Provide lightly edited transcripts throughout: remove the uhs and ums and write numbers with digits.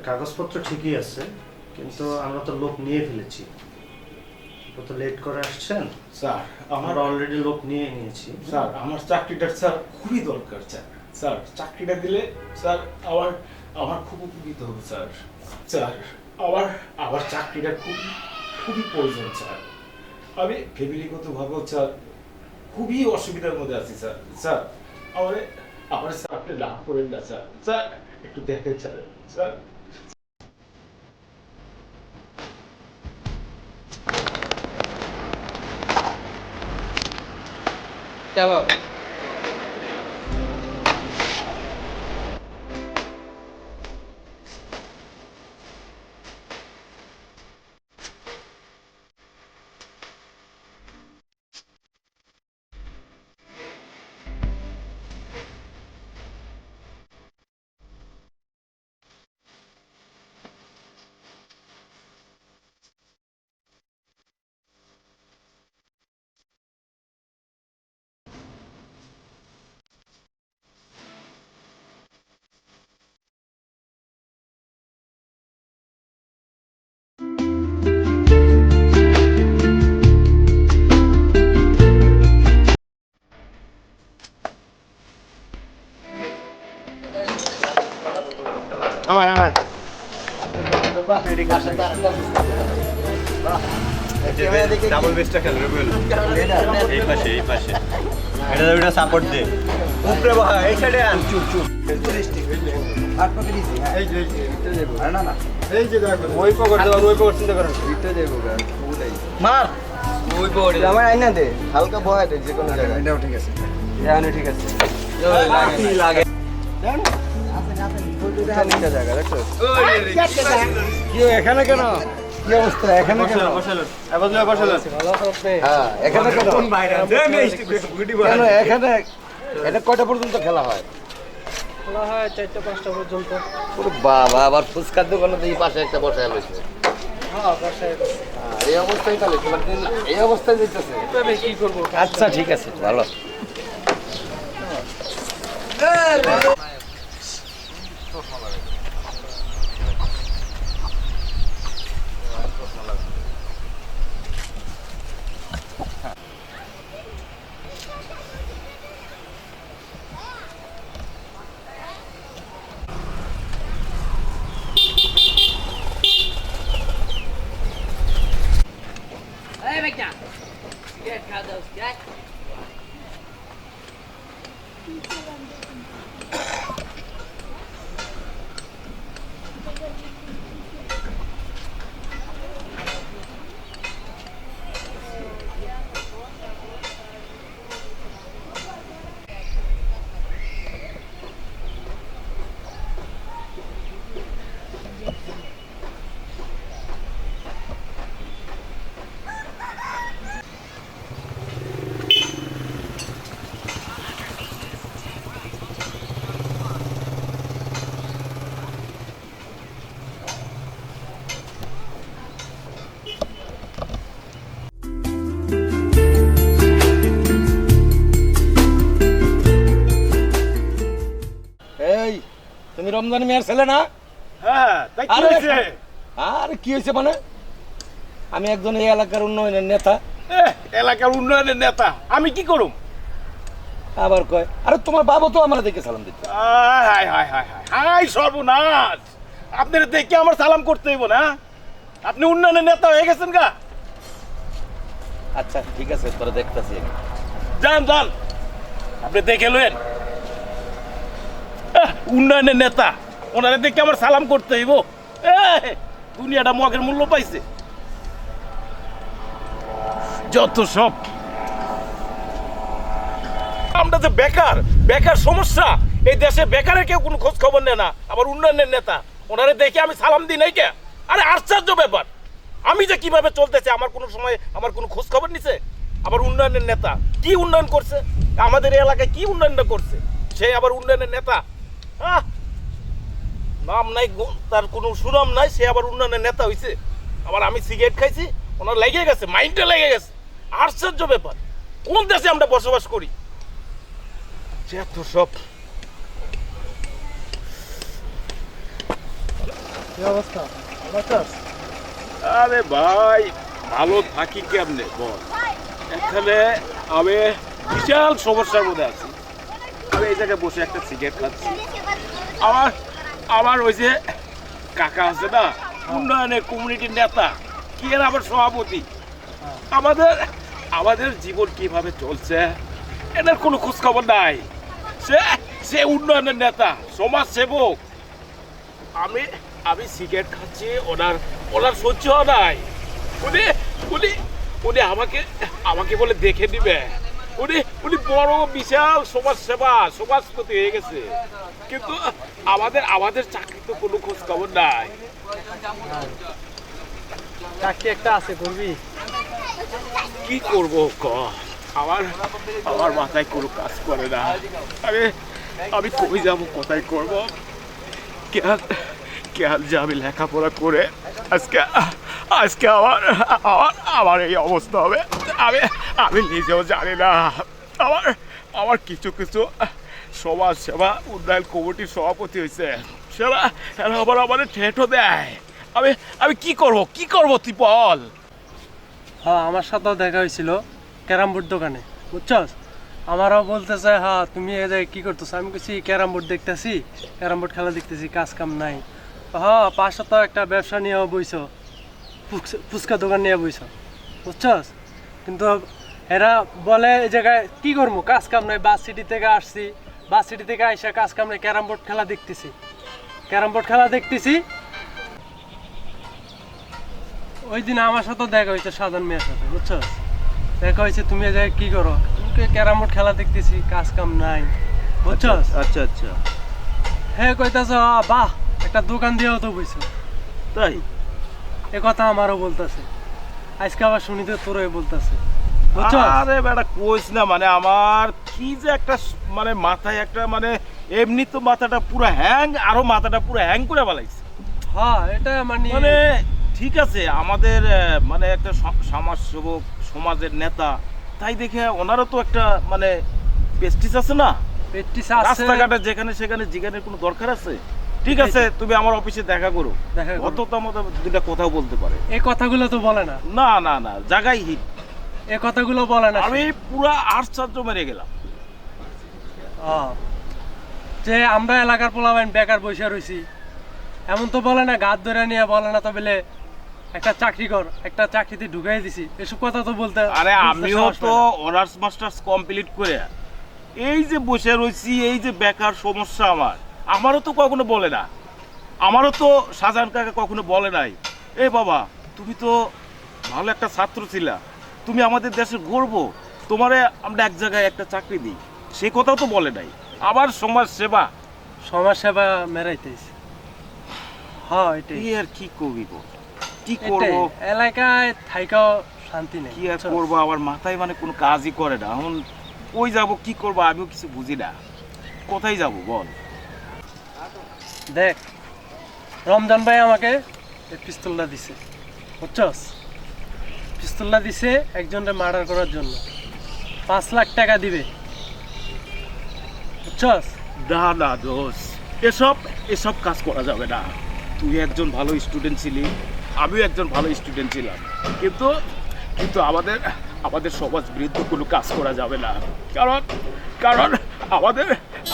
কাগজপত্র ঠিকই আছে, কিন্তু আমরা তো লোক নিয়ে ফেলেছি। তো লেট করে আসছেন স্যার। আমরা অলরেডি লোক নিয়ে নিয়েছি। স্যার আমার চাকরিটা স্যার খুবই দরকার স্যার। স্যার চাকরিটা দিলে স্যার আমার আমার খুব উপকৃত হবে স্যার। স্যার আমার চাকরিটা খুবই প্রয়োজন স্যার। আমি ফ্যামিলিগতভাবেও স্যার খুবই অসুবিধার মধ্যে আছি স্যার। স্যার আমার স্যার আপনি লাভ করেন না স্যার। স্যার একটু দেখেন sir. Sir Chào. Aman. Double বেসটা খেল রবিউল এই পাশে এটা ওটা সাপোর্ট দে উপরে বহা এই সাইডে আন চুপ হাত পকেট দিছি এই যে এটা দেব না না এই যে দেখো ওই পকেট দাও ওই পকেট চিন্তা করেন এটা দেব গান ফুলাই মার ওই পকেট আমার আইনা দে হালকা বহাই দে যে কোনো জায়গায় এটাও ঠিক আছে জানো ঠিক আছে কি লাগে জান আপনি জায়গা দেখো কি এখানে কেন কি অবস্থা এখানে কেন বসালো বসালো বসালো ভালো আছে হ্যাঁ এখানে কেন কোন বাইরে দে মিষ্টি গুটি বল কেন এখানে এটা কয়টা পর্যন্ত খেলা হয় খেলা হয় 4টা 5টা পর্যন্ত। ওরে বাবা আবার ফুচকার দোকানে এই পাশে একটা বসায় লইছে হ্যাঁ বাসায় এই অবস্থায় তাহলে তোমার দিন এই অবস্থায় দিতেছে তবে কি করব? আচ্ছা ঠিক আছে ভালো Hey, Victor! Get cut those, get. এই তুমি রমজান মিয়ার ছেলে না হ্যাঁ তাই কি আরে হয়েছে? আর কি হয়েছে মানে আমি একজন এই এলাকার উন্নয়নের নেতা এলাকার উন্নয়নের নেতা আমি কি করুম? আবার কয় আরে তোমার বাবা তো আমার দেখে সালাম দিচ্ছে high high high high high সর্বনাশ! আপনার দেখে আমার সালাম করতে হইব না? আপনি উন্নয়নের নেতা হয়ে গেছেন গা? আচ্ছা ঠিক আছে তোরা দেখতেছি যান যান আপনি দেখে লইন। উন্নয়নের নেতা ওনারে দেখে আমার সালাম করতে হইব? দুনিয়াটা মগের মূল্য পাইছে যত সব। আমরা যে বেকার সমস্যা, এই দেশে বেকারের কেউ কোনো খোঁজ খবর নেয় না, আবার উন্নয়নের নেতা ওনারে দেখে আমি সালাম দিই নাই কে? আরে আশ্চর্য ব্যাপার! আমি যে কিভাবে চলতেছে আমার কোনো সময় আমার কোনো খোঁজ খবর নিছে? আবার উন্নয়নের নেতা কি উন্নয়ন করছে, আমাদের এই এলাকায় কি উন্নয়নটা করছে, সে আবার উন্নয়নের নেতা। নাম নাই, তার কোনো সুনাম নাই, সে আবার উন্নয়নের নেতা হইছে। আবার আমি সিগারেট খাইছি, ওনার লেগে গেছে, মাইন্ডটা লেগে গেছে। আশ্চর্য ব্যাপার! কোন দেশে আমরা বসবাস করি? যত সব কি অবস্থা? ভালো আছিস? আরে ভাই ভালো থাকি কেমনে বল, এখানে আমি বিশাল সমস্যার মধ্যে আছি। আমি এই জায়গায় বসে একটা সিগারেট খাচ্ছি, আমার আমার ওই যে কাকা আছে না, উন্নয়নের কমিউনিটির নেতা, কি এর আবার সভাপতি, আমাদের আমাদের জীবন কিভাবে চলছে এটার কোনো খোঁজ খবর নাই। সে সে উন্নয়নের নেতা, সমাজ সেবক, আমি আমি সিগারেট খাচ্ছি, ওনার ওনার সহ্য নাই। উনি উনি উনি আমাকে আমাকে বলে দেখে নিবে, উনি উনি বড় বিশাল সমাজ সেবা সমাজপতি হয়ে গেছে, কিন্তু আমাদের আমাদের চাকরি তো কোনো খোঁজ খবর নাই। চাকরি একটা আছে, করবি? কি করব ক, আমার আমার মাথায় কোনো কাজ করে না। আমি আমি কই যাব, কোথায় করব? কেন কেন যে আমি লেখাপড়া করে আজকে আজকে আমার আমার আমার এই অবস্থা হবে, আমি আমি নিজেও জানি না। আমার আমার কিছু কিছু সমাজ সেবা উন্নয়ন কমিটির সভাপতি হয়েছে, সেরা এরা আবার আমার ঠেটও দেয়। আমি আমি কি করব তুই বল। হ্যাঁ, আমার সাথেও দেখা হয়েছিল ক্যারাম বোর্ড দোকানে, বুঝছস? আমারও বলতেছে, হ্যাঁ তুমি এই জায়গায় কি করতেছো? আমি বলছি ক্যারাম বোর্ড দেখতেছি, ক্যারাম বোর্ড খেলা দেখতেছি, কাজ কাম নাই। হ্যাঁ, পাশে তো একটা ব্যবসা নিয়ে বইছো, ফুচকা দোকান নিয়ে বইছো, বুঝছস? কিন্তু এরা বলে এই জায়গায় কি করবো, কাজ কাম নাই, বাস সিটি থেকে আসছি, বাস সিটি থেকে আইসা কাজ কাম নাই, ক্যারাম বোর্ড খেলা দেখতেছি, ক্যারাম বোর্ড খেলা দেখতেছি। ওই দিন আমার সাথে দেখা হয়েছে সাধারণ মেয়ের সাথে, বুঝছো? দেখা হয়েছে তুমি এই জায়গায় কি করো? ক্যারাম বোর্ড খেলা দেখতেছি, কাজ কাম নাই, বুঝছো? আচ্ছা আচ্ছা, হ্যাঁ কইতাছ, বাহ একটা দোকান দিয়েও তো বুঝছো, তাই এ কথা আমারও বলতেছে। আজকে আবার শুনিতে তোরই বলতেছে, বুঝছো? আরে বেটা কইস না, মানে আমার কি যে একটা মানে মাথায় একটা মানে এমনি তো মাথাটা পুরো হ্যাং, আরো মাথাটা পুরো হ্যাং করে ফেলাইছে। হ্যাঁ, এটা মানে মানে ঠিক আছে, আমাদের মানে একটা সমাজ সেবক, সমাজের নেতা, তাই দেখে ওনারও তো একটা মানে প্রেস্টিজ আছে না, প্র্যাকটিস আছে। রাস্তাঘাটে যেখানে সেখানে জিজ্ঞানের কোনো দরকার আছে? ঠিক আছে, তুমি আমার অফিসে দেখা করো, দেখা করো। অত তো আমাদের দুটা কথাও বলতে পারে। এই কথাগুলো তো বলে না, না না না, জায়গায় হিট। এই কথাগুলো বলে না। আমি পুরা আশ্চর্য মেরে গেলাম। যে আমরা এলাকার পোলাবেন বেকার বসে রয়েছি, এমন তো বলে না, গাছ ধরে নিয়ে বলে না তো বলে একটা চাকরি কর, একটা চাকরিতে ঢুকাই দিছি, এসব কথা তো বলতে। আরে আমিও তো অনার্স মাস্টার্স কমপ্লিট করে এই যে বসে রয়েছি, এই যে বেকার সমস্যা আমারও তো কখনো বলে না, আমারও তো শাহজাহান কাকা কখনো বলে নাই, এই বাবা তুমি তো ভালো একটা ছাত্র ছিলা, তুমি আমাদের দেশের গর্ব, তোমারে আমরা এক জায়গায় একটা চাকরি দিই, সে কথাও তো বলে নাই। আবার সমাজ সেবা, সমাজ সেবা মেরাইতেছে। হ্যাঁ, এটাই। কি আর কি করবি বল, কি এটাই। করবো, এলাকায় থাইকাও শান্তি নেই, কি আর করবো, আমার মাথায় মানে কোনো কাজই করে না। এখন কই যাব, কি করবো, আমিও কিছু বুঝি না, কোথায় যাব বল। দেখ, রমজান ভাই আমাকে এই পিস্তলটা দিছে, বুঝছস? পিস্তলটা দিছে একজনকে মার্ডার করার জন্য, 5 লাখ টাকা দিবে, বুঝছস? না না দোষ, এসব এসব কাজ করা যাবে না। তুই একজন ভালো স্টুডেন্ট ছিলি, আমিও একজন ভালো স্টুডেন্ট ছিলাম, কিন্তু কিন্তু আমাদের আমাদের সমাজ বিরুদ্ধে কোনো কাজ করা যাবে না, কারণ কারণ আমাদের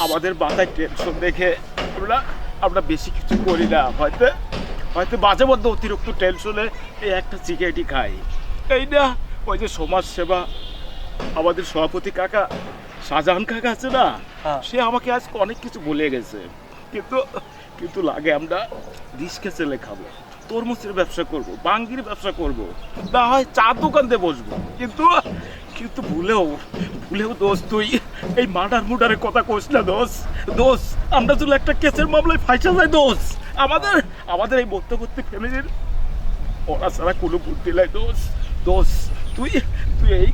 আমাদের মাথায় টেনশন দেখে আমরা আমরা বেশি কিছু করি না, হয়তো হয়তো মাঝে মধ্যে অতিরিক্ত টেনশনে এই একটা সিগারেটই খাই, এই না ওই যে সমাজ সেবা আমাদের সভাপতি কাকা শাহজাহান কাকা আছে না, হ্যাঁ। সে আমাকে আজ অনেক কিছু বলে গেছে, কিন্তু কিন্তু লাগে আমরা রিস্কে ছেলে খাবো, তরমুজের ব্যবসা করব, বাঙ্গির ব্যবসা করব, না হয় চা দোকানতে বসবো, কিন্তু কিন্তু ভুলেও ভুলেও দোস্ত তুই এই মার্ডারের কথা কোস না দোষ, আমরা যদি একটা কেসের মামলায় ফাঁসা যায় দোষ, আমাদের আমাদের এই মধ্যবর্তী ফ্যামিলির ওরা ছাড়া কোনো বুদ্ধি নাই দোষ, তুই তুই এই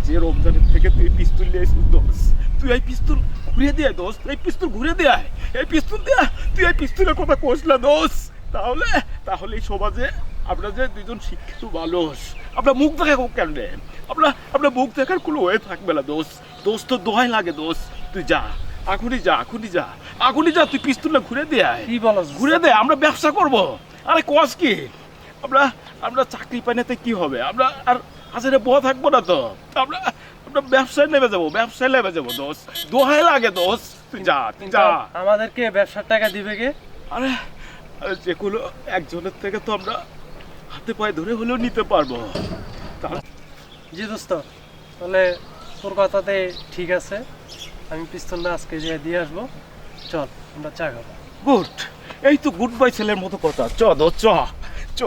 যে রমজানের থেকে তুই পিস্তল নিয়ে এসেছিস দোষ, তুই এই পিস্তল ঘুরিয়ে দিয়ে দোষ, এই পিস্তল ঘুরিয়ে দেয়, এই পিস্তল দেয়া, তুই এই পিস্তলের কথা কোস না দোষ, তাহলে তাহলে এই সমাজে আমরা যে দুজন শিক্ষিত মানুষ, আমরা মুখ দেখাবো কেমনে, আমরা মুখ দেখার কোনো ওয়ে থাকবে না দোষ তো দোহাই লাগে দোষ, তুই যা এখনই যা তুই পিস্তলটা ঘুরে দে, কি বলো? ঘুরে দে, আমরা ব্যবসা করব, আরে কস কি আমরা আমরা চাকরি পাই নাতে কি হবে, আমরা আর হাজারে বহা থাকবো না তো, আমরা আমরা ব্যবসায় নেমে যাবো দোস্ত, দোহাই লাগে দোস্ত, তুই যা আমাদেরকে ব্যবসার টাকা দিবে কে? আরে আরে যেগুলো একজনের থেকে তো আমরা হাতে পায়ে ধরে হলেও নিতে পারবো। জি দোস্ত, তাহলে তোর কথাতে ঠিক আছে, আমি পিস্তলটা আজকে যেয়ে দিয়ে আসবো। চল আমরা চা খাবো। গুড, এই তো গুড বাই ছেলের মতো কথা। চ দোস্ত চ চ।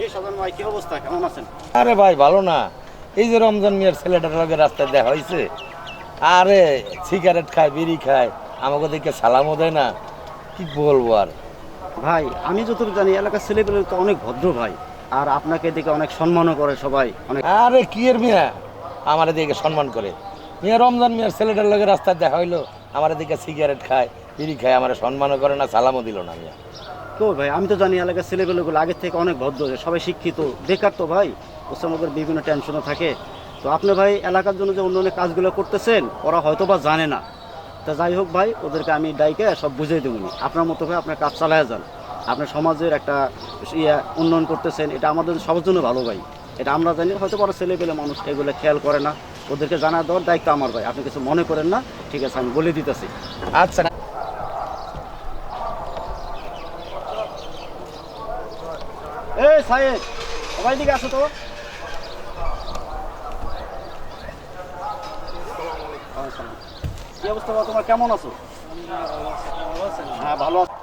এই সাধারণ ভাই, কি অবস্থা, কেমন আছেন? আরে ভাই ভালো না, এই যে রমজান মিয়ার ছেলেটার লগে রাস্তায় দেখা হয়েছে, আরে সিগারেট খায়, বিড়ি খায়, আমাকে দেখে সালামও দেয় না, কি বলবো আর। ভাই আমি যতটুকু জানি এলাকার ছেলেপেলে তো অনেক ভদ্র ভাই, আর আপনাকে দেখে অনেক সম্মানও করে সবাই অনেক। আরে কি এর মিয়া আমার দিকে সম্মান করে, মিয়া রমজান মিয়ার ছেলেটার লগে রাস্তায় দেখা হইলো, আমার দিকে সিগারেট খায়, বিড়ি খায়, আমার সম্মানও করে না, সালামও দিল না মিয়া। তো ভাই আমি তো জানি এলাকার ছেলেপেলেগুলো আগের থেকে অনেক ভদ্র, সবাই শিক্ষিত, বেকার তো ভাই, ওর মধ্যে বিভিন্ন টেনশনও থাকে। তো আপনি ভাই এলাকার জন্য যে অন্য কাজগুলো করতেছেন ওরা হয়তো বা জানে না, তা যাই হোক ভাই ওদেরকে আমি ডাইকে সব বুঝিয়ে দেবনি। আপনার মতো ভাই আপনার কাজ চালায় যান, আপনার সমাজের একটা উন্নয়ন করতেছেন, এটা আমাদের সবার জন্য ভালো ভাই, এটা আমরা জানি। হয়তো বড় ছেলেপেলে মানুষ এগুলো খেয়াল করে না, ওদেরকে জানা দেওয়ার দায়িত্ব আমার ভাই, আপনি কিছু মনে করেন না, ঠিক আছে আমি বলে দিতেছি। আচ্ছা এই সাহেব সবাই দিকে আসো তো। কি অবস্থা বাবা, তোমার কেমন আছো? হ্যাঁ ভালো আছো।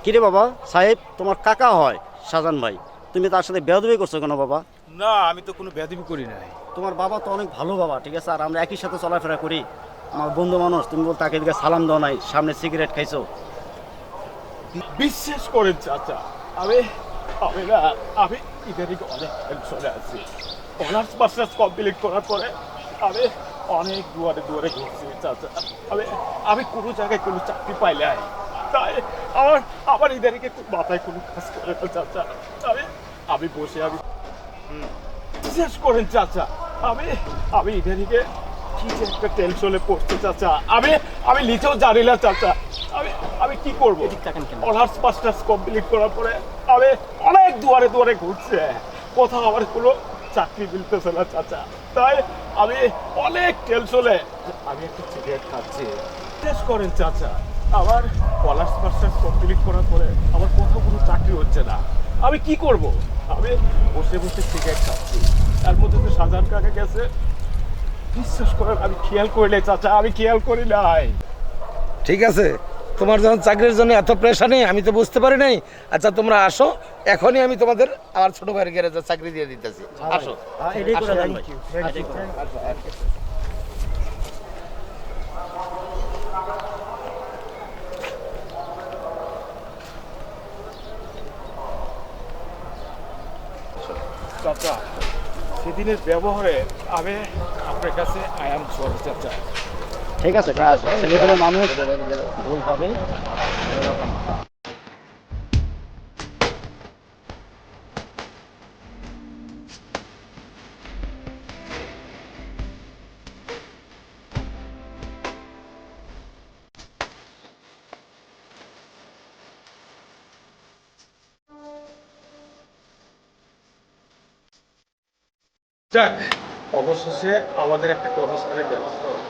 কিরে বাবা সাহেব, তোমার কাকা হয় শাহজাহান ভাই, তুমি তার সাথে বেয়াদবি করছো কেন বাবা? না আমি তো কোনো বেয়াদবি করি নাই। তোমার বাবা তো অনেক ভালো বাবা, ঠিক আছে, আর আমরা একই সাথে চলাফেরা করি, আমার বন্ধু মানুষ, তুমি বল তাকে দিকে সালাম দাও নাই, সামনে সিগারেট খাইছো। বিশ্বাস করেন চাচা, আমি আমি না আমি ইদানিং অনেক টেনশনে আছি। অনার্স মাস্টার্স কমপ্লিট করার পরে আমি অনেক দুয়ারে দুয়ারে ঘুরছি চাচা, আমি আমি কোনো জায়গায় কোনো চাকরি পাইলাই, তাই আমার আমার ইদানিং খুব মাথায় কোনো কাজ করে না চাচা। আমি আমি বসে আমি বিশ্বাস করেন চাচা, আমি আমি ইদানিংয়ে কি যে একটা টেনশনে পড়ছে চাচা, আমি আমি নিজেও জানি না চাচা আমি আমি কি করবো। অনার্স মাস্টার্স কমপ্লিট করার পরে আমি অনেক দুয়ারে দুয়ারে ঘুরছে, কোথাও আমার কোনো চাকরি মিলতেছে না চাচা, তাই আমি অনেক টেনশনে আমি একটা সিগারেট খাচ্ছি। বিশ্বাস করেন চাচা, আমার অনার্স মাস্টার্স কমপ্লিট করার পরে আমার কোথাও কোনো চাকরি হচ্ছে না, আমি কি করব? আমি বসে বসে সিগারেট খাচ্ছি, তার মধ্যে তো শাহজাহান কাকা গেছে। বিশ্বাস করেন আমি খেয়াল করিনি চাচা, আমি খেয়াল করি নাই। ঠিক আছে, তোমার যখন চাকরির জন্য এত প্রেশার নেই, আমি তো বুঝতে পারি নাই। আচ্ছা তোমরা আসো, এখনই আমি তোমাদের আমার ছোট ভাইয়ের গ্যারেজে চাকরি দিয়ে দিতেছি। আসো। এটাই করে দেন ভাই। চাচা সেদিনের ব্যবহারে আমি আপনার কাছে আই এম সরি চাচা। ঠিক আছে, ছেলেপেলে মানুষ ভুল হবে। যাক, অবশেষে আমাদের একটা কর্মস্থানের ব্যবস্থা হলো।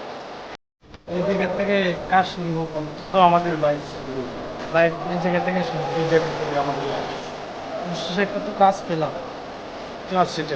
এই জায়গা থেকে কাজ শুরু হোক, তো আমাদের বাইক বাইক এই জায়গা থেকে শুরু, এই জায়গা থেকে আমাদের একটা তো কাজ পেলাম। সেটা